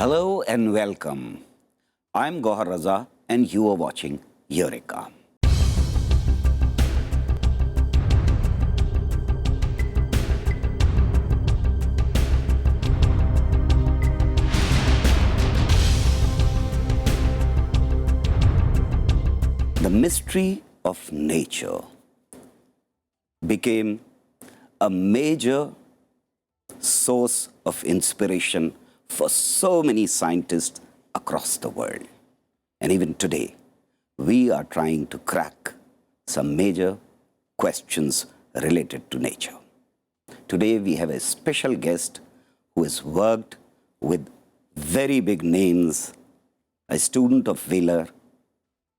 Hello and welcome. I'm Gauhar Raza and you are watching Eureka. The mystery of nature became a major source of inspiration for so many scientists across the world. And even today, we are trying to crack some major questions related to nature. Today, we have a special guest who has worked with very big names, a student of Wheeler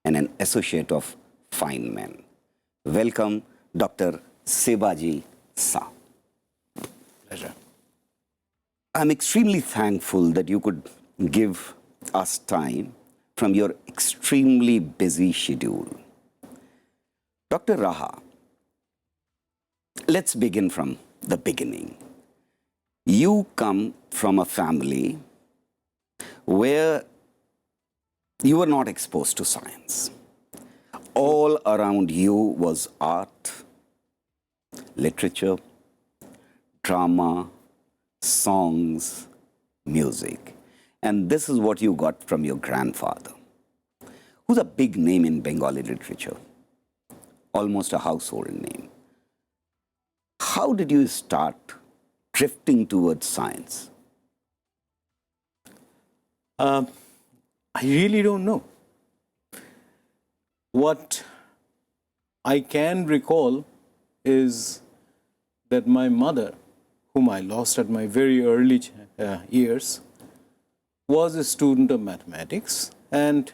and an associate of Feynman. Welcome, Dr. Sibaji Raha. Pleasure. I'm extremely thankful that you could give us time from your extremely busy schedule. Dr. Raha, let's begin from the beginning. You come from a family where you were not exposed to science. All around you was art, literature, drama, songs, music. And this is what you got from your grandfather, who's a big name in Bengali literature, almost a household name. How did you start drifting towards science? I really don't know. What I can recall is that my mother, whom I lost at my very early years, was a student of mathematics, and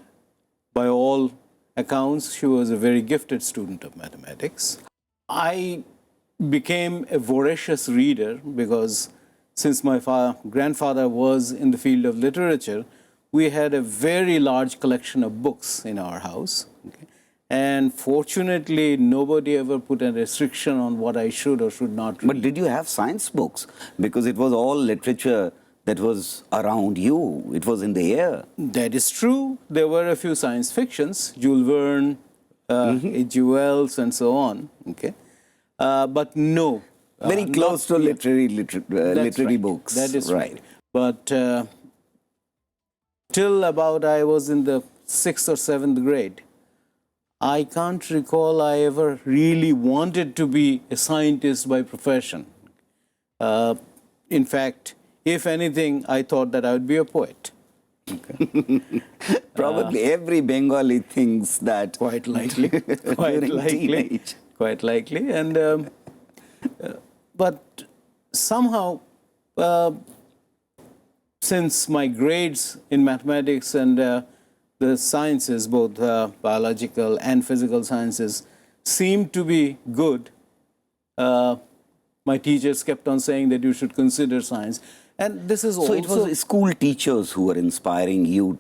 by all accounts, she was a very gifted student of mathematics. I became a voracious reader because since my grandfather was in the field of literature, we had a very large collection of books in our house. Okay? And fortunately, nobody ever put a restriction on what I should or should not read. But did you have science books? Because it was all literature that was around you. It was in the air. That is true. There were a few science fictions, Jules Verne, H.G. Wells, and so on. Okay, but no. Very close to literary right. books. That is right. But till about I was in the 6th or 7th grade, I can't recall I ever really wanted to be a scientist by profession. In fact, if anything, I thought that I would be a poet. Okay. Probably every Bengali thinks that. Quite likely. Teenage. Quite likely. And but somehow, since my grades in mathematics and the sciences, both biological and physical sciences, seemed to be good, my teachers kept on saying that you should consider science. And this is so also... it was school teachers who were inspiring you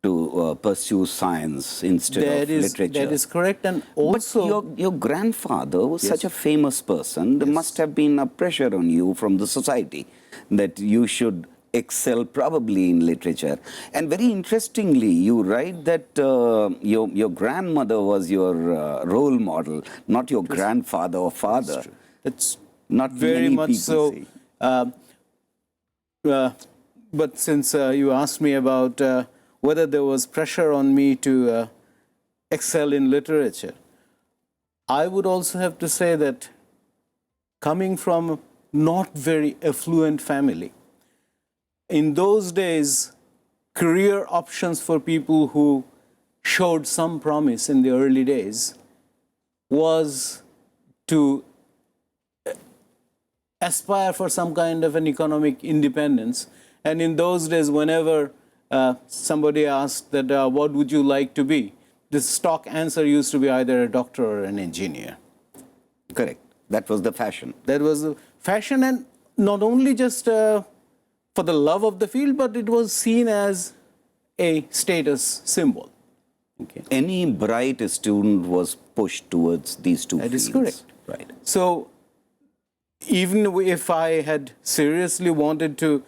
to pursue science instead of literature. That is correct. And also... But your grandfather was such a famous person. There must have been a pressure on you from the society that you should excel probably in literature. And very interestingly, you write that your grandmother was your role model, not your grandfather or father. That's true. That's not very many much people so. say. But since you asked me about whether there was pressure on me to excel in literature, I would also have to say that coming from a not very affluent family, in those days, career options for people who showed some promise in the early days was to aspire for some kind of an economic independence. And in those days, whenever somebody asked that, what would you like to be? The stock answer used to be either a doctor or an engineer. Correct. That was the fashion. That was the fashion, and not only just for the love of the field, but it was seen as a status symbol. Okay. Any bright student was pushed towards these two fields. That is correct. Right. So even if I had seriously wanted to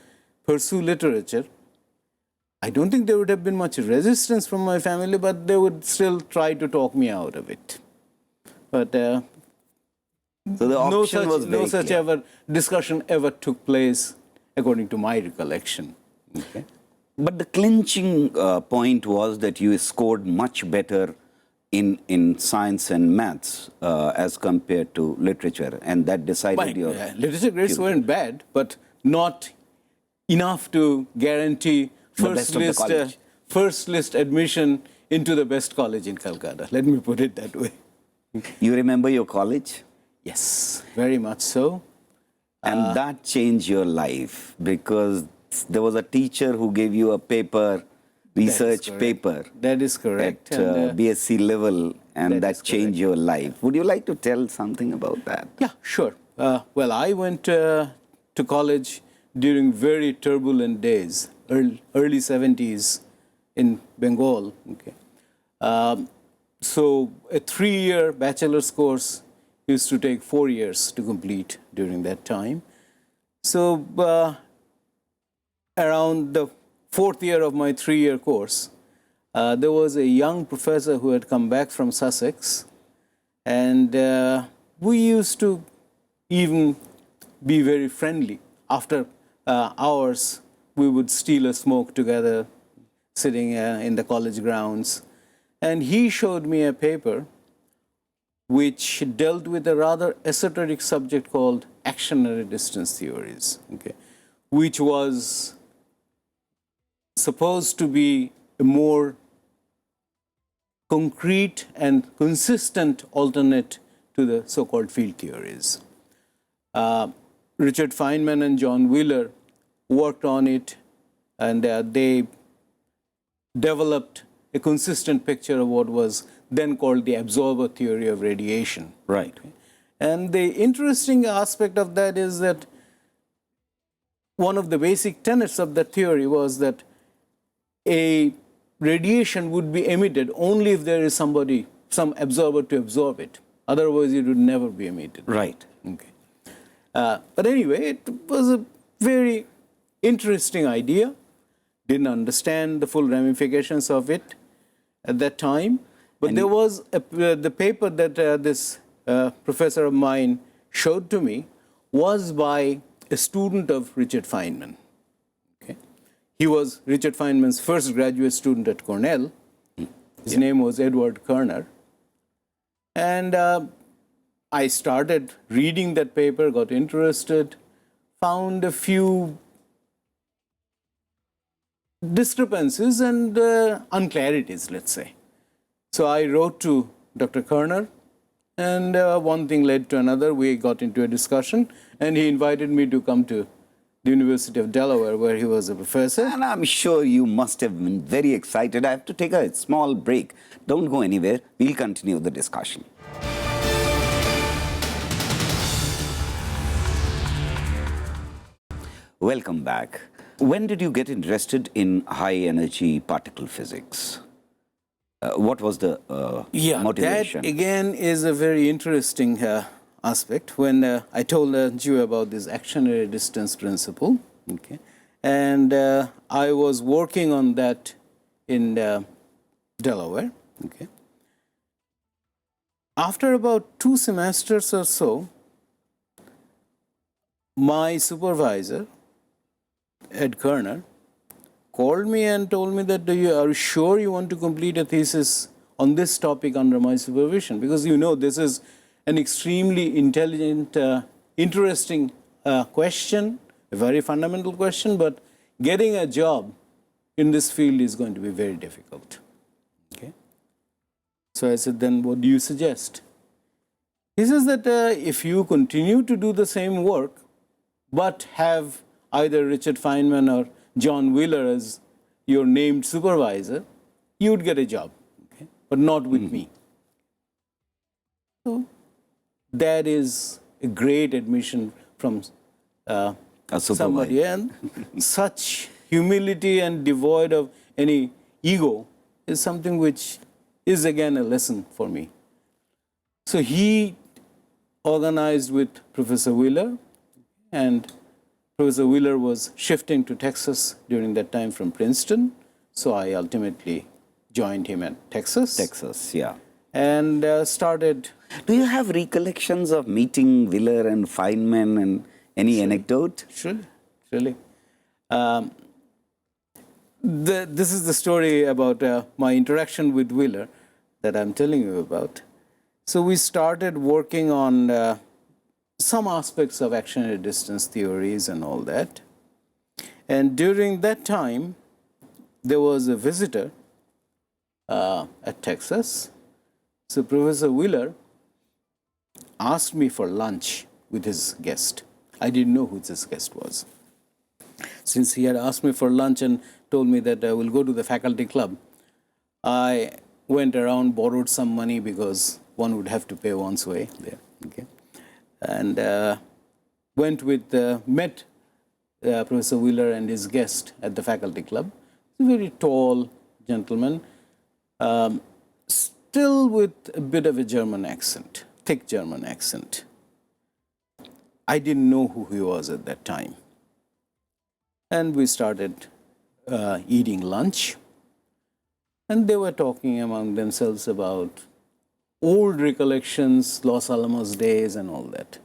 pursue literature, I don't think there would have been much resistance from my family, but they would still try to talk me out of it. But So the option was very no such clear. ever discussion ever took place, according to my recollection. Okay. But the clinching point was that you scored much better in science and maths as compared to literature, and that decided your literature grades weren't bad, but not enough to guarantee The best of the college. first list admission into the best college in Calcutta. Let me put it that way. You remember your college? Yes, very much so. And that changed your life because there was a teacher who gave you a paper, research correct. paper That is correct. at And, BSc level, and that that is changed your life. Would you like to tell something about that? yeah, sure. Well, I went to college during very turbulent days, early 70s in Bengal. Okay. So a 3-year bachelor's course used to take 4 years to complete during that time. So around the 4th year of my 3-year course, there was a young professor who had come back from Sussex, and we used to even be very friendly. After hours, we would steal a smoke together, sitting in the college grounds. And he showed me a paper which dealt with a rather esoteric subject called actionary distance theories, okay, which was supposed to be a more concrete and consistent alternate to the so-called field theories. Richard Feynman and John Miller worked on it, and they developed a consistent picture of what was then called the absorber theory of radiation. Right. And the interesting aspect of that is that one of the basic tenets of that theory was that a radiation would be emitted only if there is some absorber to absorb it. Otherwise, it would never be emitted. Right. Okay. But anyway, it was a very interesting idea. Didn't understand the full ramifications of it at that time. But there was the paper that this professor of mine showed to me was by a student of Richard Feynman. Okay. He was Richard Feynman's first graduate student at Cornell. His name was Edward Kerner. And I started reading that paper, got interested, found a few discrepancies and unclarities, let's say. So I wrote to Dr. Kerner, and one thing led to another. We got into a discussion, and he invited me to come to the University of Delaware, where he was a professor. And I'm sure you must have been very excited. I have to take a small break. Don't go anywhere. We'll continue the discussion. Welcome back. When did you get interested in high energy particle physics? What was the motivation? That again is a very interesting aspect. When I told you about this actionary distance principle, okay, and I was working on that in Delaware, okay. After about 2 semesters or so, my supervisor, Ed Kerner, called me and told me that, are you sure you want to complete a thesis on this topic under my supervision? Because you know this is an extremely intelligent, interesting question, a very fundamental question, but getting a job in this field is going to be very difficult. Okay. So I said, then what do you suggest? He says that if you continue to do the same work, but have either Richard Feynman or John Miller as your named supervisor, you would get a job, okay? But not with me. So that is a great admission from somebody, and such humility and devoid of any ego is something which is again a lesson for me. So he organized with Professor Wheeler, and Professor Wheeler was shifting to Texas during that time from Princeton. So I ultimately joined him at Texas. Texas, yeah. And started. Do you have recollections of meeting Wheeler and Feynman and any anecdote? Surely. This is the story about my interaction with Wheeler that I'm telling you about. So we started working on some aspects of action at a distance theories and all that. And during that time, there was a visitor at Texas. So Professor Wheeler asked me for lunch with his guest. I didn't know who this guest was. Since he had asked me for lunch and told me that I will go to the faculty club, I went around, borrowed some money because one would have to pay one's way there. Okay. And met Professor Wheeler and his guest at the faculty club. A very tall gentleman, still with a bit of a German accent, thick German accent. I didn't know who he was at that time. And we started eating lunch. And they were talking among themselves about old recollections, Los Alamos days and all that.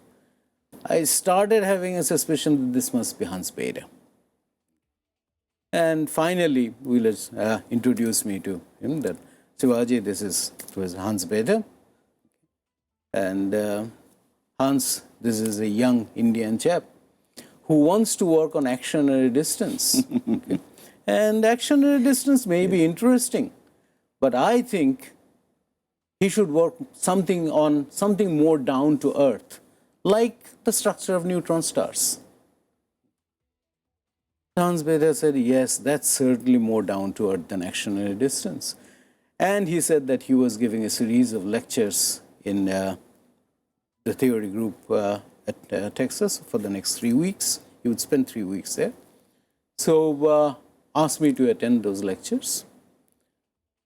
I started having a suspicion that this must be Hans Bethe. And finally, Wheeler introduced me to him that, Sibaji, this is Hans Bethe. And Hans, this is a young Indian chap who wants to work on action at a distance. Okay. And action at a distance may be interesting, but I think he should work on something more down to earth, like the structure of neutron stars. Hans Bethe said, yes, that's certainly more down to earth than action at a distance. And he said that he was giving a series of lectures in the theory group at Texas for the next 3 weeks. He would spend 3 weeks there. So asked me to attend those lectures.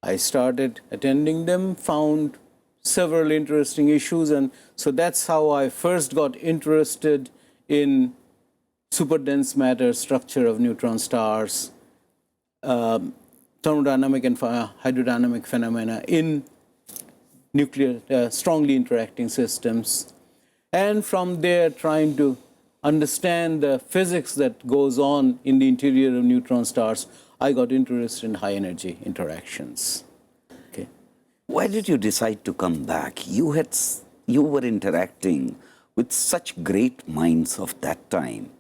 I started attending them, found several interesting issues, and so that's how I first got interested in superdense matter, structure of neutron stars, thermodynamic and hydrodynamic phenomena in nuclear strongly interacting systems, and from there trying to understand the physics that goes on in the interior of neutron stars. I got interested in high energy interactions. Okay. Why did you decide to come back? You were interacting with such great minds of that time.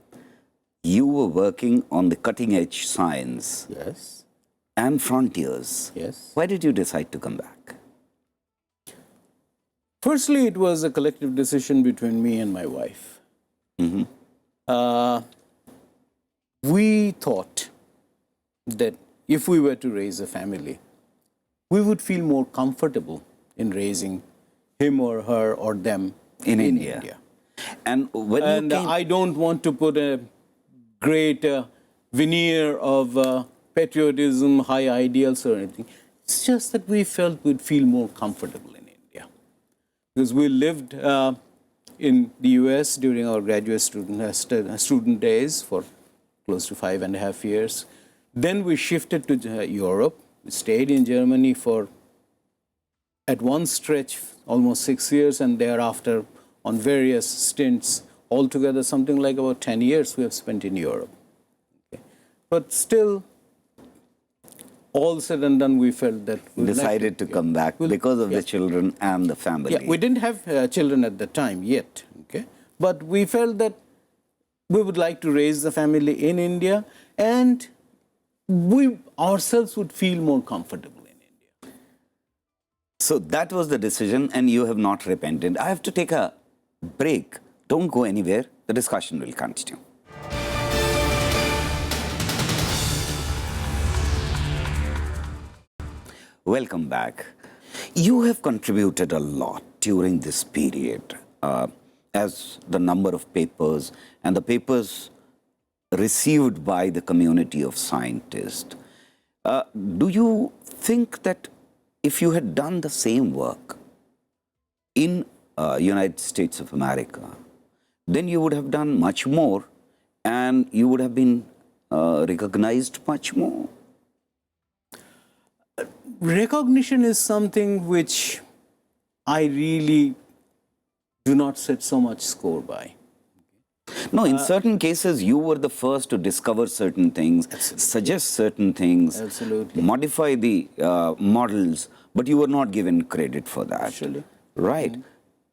You were working on the cutting edge science. Yes. And frontiers. Yes. Why did you decide to come back? Firstly, it was a collective decision between me and my wife. Mm-hmm. We thought that if we were to raise a family, we would feel more comfortable in raising him or her or them in India. And when you came... I don't want to put a great veneer of patriotism, high ideals or anything. It's just that we felt we'd feel more comfortable in India. Because we lived in the US during our graduate student days for close to 5.5 years. Then we shifted to Europe. We stayed in Germany for, at one stretch, almost 6 years, and thereafter on various stints, altogether something like about 10 years we have spent in Europe. Okay. But still, all said and done, we felt that we decided to come back because of the children and the family. Yeah, we didn't have children at the time yet, okay? But we felt that we would like to raise the family in India, and we ourselves would feel more comfortable in India. So that was the decision, and you have not repented. I have to take a break. Don't go anywhere. The discussion will continue. Welcome back. You have contributed a lot during this period as the number of papers and the papers received by the community of scientists. Do you think that if you had done the same work in United States of America, then you would have done much more and you would have been recognized much more? recognition is something which I really do not set so much score by. No, in certain cases, you were the first to discover certain things, suggest certain things, Absolutely. modify the models, but you were not given credit for that. Actually. Right.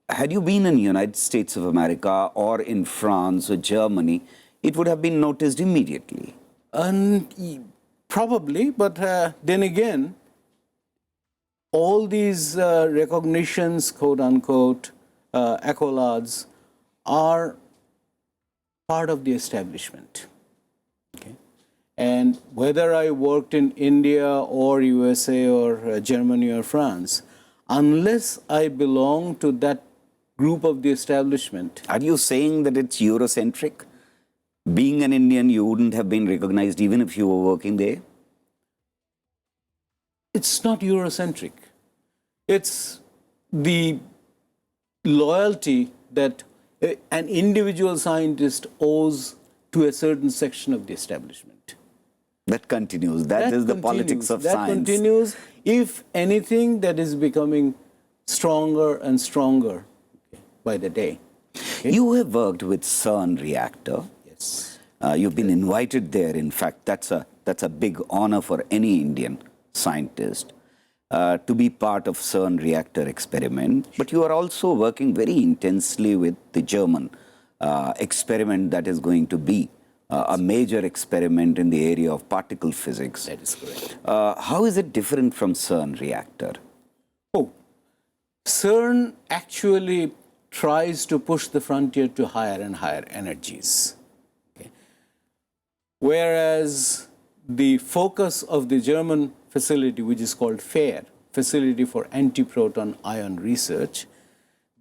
Had you been in the United States of America or in France or Germany, it would have been noticed immediately. Probably, but then again, all these recognitions, quote unquote, accolades, are part of the establishment. Okay? And whether I worked in India or USA or Germany or France, unless I belong to that group of the establishment. Are you saying that it's Eurocentric? Being an Indian, you wouldn't have been recognized even if you were working there? It's not Eurocentric. It's the loyalty that an individual scientist owes to a certain section of the establishment. That continues. That is the politics of science. That continues. If anything, that is becoming stronger and stronger by the day. Okay? You have worked with Cern Reactor. Yes. You've been invited there. In fact, that's a big honor for any Indian scientist to be part of Cern Reactor experiment. But you are also working very intensely with the German experiment that is going to be a major experiment in the area of particle physics. That is correct. How is it different from Cern Reactor? Oh, CERN actually tries to push the frontier to higher and higher energies. Okay. Whereas the focus of the German facility, which is called FAIR, Facility for Antiproton Ion Research,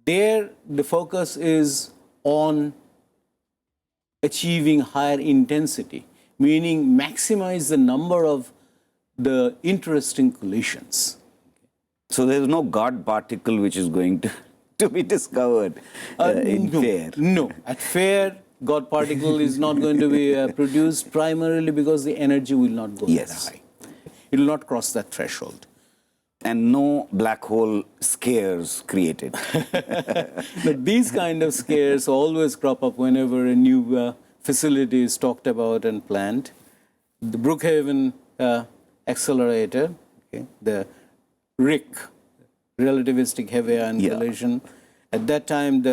there the focus is on achieving higher intensity, meaning maximize the number of the interesting collisions. So there is no God particle which is going to be discovered in FAIR. No, at FAIR, God particle is not going to be produced primarily because the energy will not go that high. It will not cross that threshold. And no black hole scares created. But these kind of scares always crop up whenever a new facility is talked about and planned. The Brookhaven accelerator, okay, the RIC, relativistic heavy ion collision. At that time,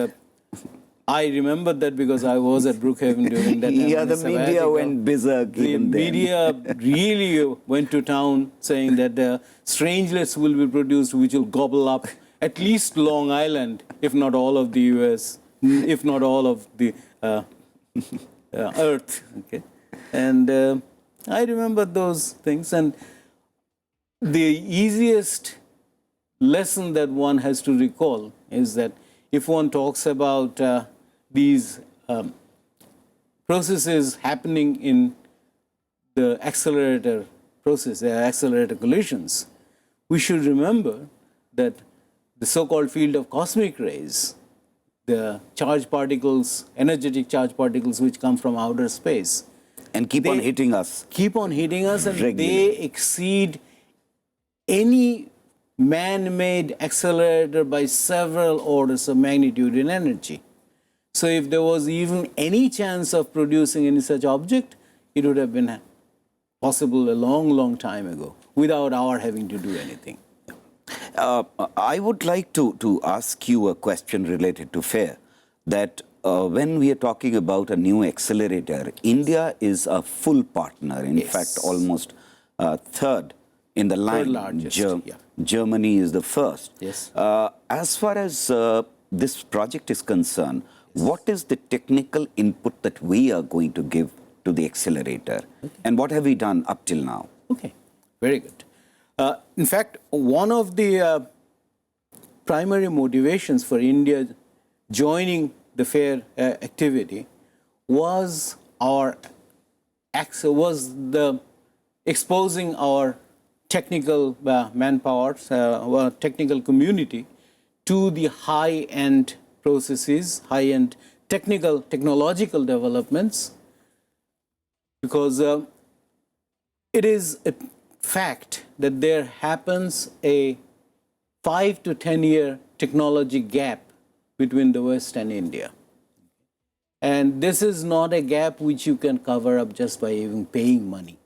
I remember that because I was at Brookhaven during that time. Yeah, the media went berserk. The media really went to town saying that the strangelets will be produced which will gobble up at least Long Island, if not all of the US, if not all of the Earth. Okay? And I remember those things. And the easiest lesson that one has to recall is that if one talks about these processes happening in the accelerator process, the accelerator collisions, we should remember that the so-called field of cosmic rays, the charged particles, energetic charged particles which come from outer space, and keep on hitting us. Keep on hitting us, and regularly. They exceed any man-made accelerator by several orders of magnitude in energy. So if there was even any chance of producing any such object, it would have been possible a long, long time ago without our having to do anything. I would like to ask you a question related to FAIR, that when we are talking about a new accelerator, India is a full partner, in fact, almost third in the line. Third largest, Germany is the first. Yes. As far as this project is concerned, what is the technical input that we are going to give to the accelerator? And what have we done up till now? Okay, very good. In fact, one of the primary motivations for India joining the FAIR activity was exposing our technical manpower, our technical community to the high-end processes, high-end technological developments, because it is a fact that there happens a 5 to 10 year technology gap between the West and India. And this is not a gap which you can cover up just by even paying money.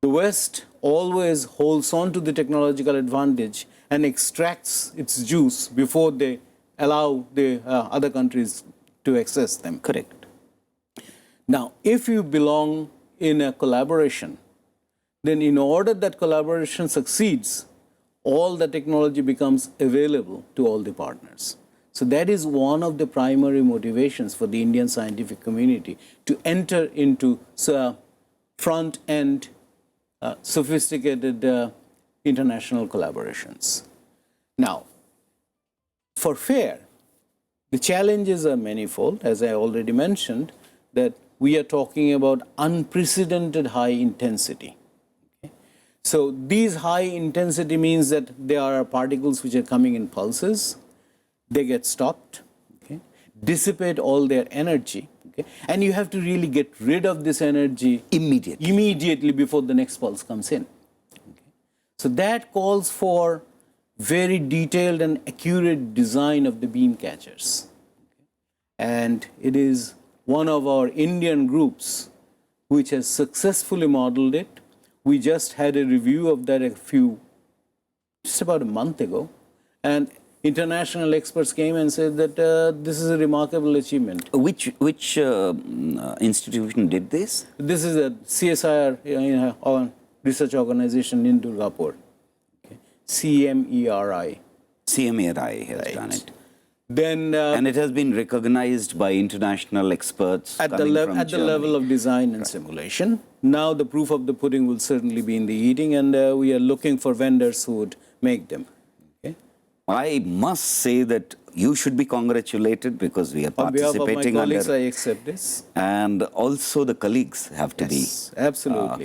The West always holds on to the technological advantage and extracts its juice before they allow the other countries to access them. Correct. Now, if you belong in a collaboration, then in order that collaboration succeeds, all the technology becomes available to all the partners. So that is one of the primary motivations for the Indian scientific community to enter into front-end sophisticated international collaborations. Now, for FAIR, the challenges are manifold, as I already mentioned, that we are talking about unprecedented high intensity. Okay? So these high intensity means that there are particles which are coming in pulses, they get stopped, okay? Dissipate all their energy, okay? And you have to really get rid of this energy immediately before the next pulse comes in. Okay? So that calls for very detailed and accurate design of the beam catchers. Okay? And it is one of our Indian groups which has successfully modeled it. We just had a review of that just about a month ago. And international experts came and said that this is a remarkable achievement. Which institution did this? This is a CSIR research organization in Durgapur. Okay. CMERI. CMERI has done it. Then, and it has been recognized by international experts at the level of design and simulation. Now the proof of the pudding will certainly be in the eating, and we are looking for vendors who would make them. Okay? I must say that you should be congratulated because we are participating. On behalf of my colleagues, I accept this. And also the colleagues have to be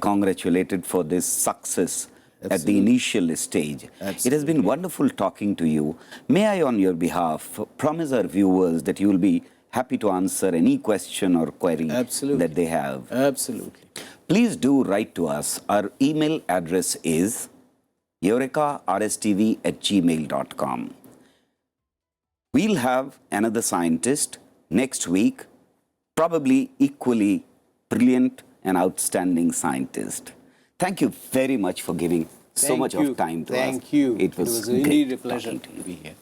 congratulated for this success. Absolutely. At the initial stage. Absolutely. It has been wonderful talking to you. May I, on your behalf, promise our viewers that you will be happy to answer any question or query that they have. Absolutely. Please do write to us. Our email address is eurekarstv@gmail.com. We'll have another scientist next week, probably equally brilliant and outstanding scientist. Thank you very much for giving so much of time to us. Thank you. It was indeed a pleasure to be here.